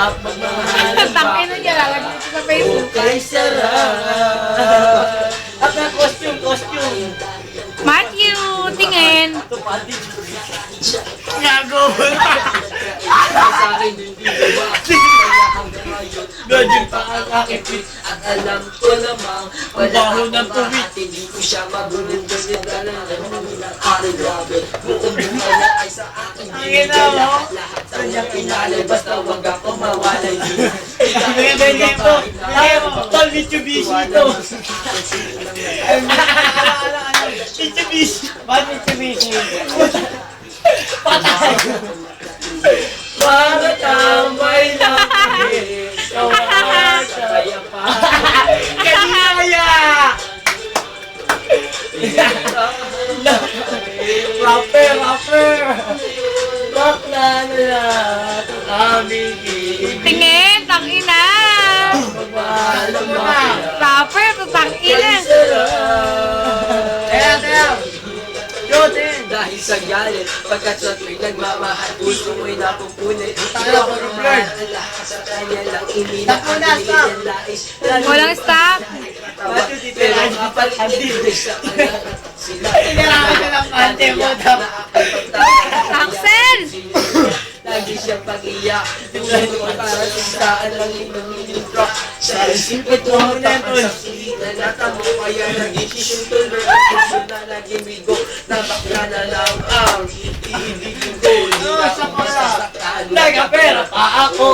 sarap magmahal ang Tangin na niya, lalagay dito sa Facebook. kay sarap. At ang costume. Matthew, tingin. Ito pati. Gago. Sa akin hindi ba? Ganyan pa ang aking tweet. At alam ko namang wala ng tuwit. Hindi ko siya magunin. Ganyan ka lang. Ay, grabe. Buong na ay sa akin. Hindi lahat sa kanyang inalay. Basta wag ako mawalay. Ganyan po. Tol, Mitsubishi ito. Mitsubishi. Bakit Mitsubishi? Patay. Para tambay lang kami. Kaya pa. Kanina! Rapper! Bakla na lahat ang aming ibig. Tingin, tangina. Magmahal ang mahal. Rapper, tangina. Kaya! Dahil sa galit, pagkat sa tuwing nagmamahal, gusto mo'y napupunit. Ikaw ang mahal ang lahat sa kanya lang iminakabilig ang lais. Walang stop. Pero kapatid sa kanya, sila Kailangan ka ng ante mo daw. Axel! Lagi siyang pag-iyak. Tingnan ko para sisaan lang yung truck. Sa isipin ko hanggang sa silita natamo. Kaya nag-isisyon tuloy ang puso na naging bigo. Na bakla na lang ang ibigin ko. Hindi na ako masasaktan. Nagapera pa ako.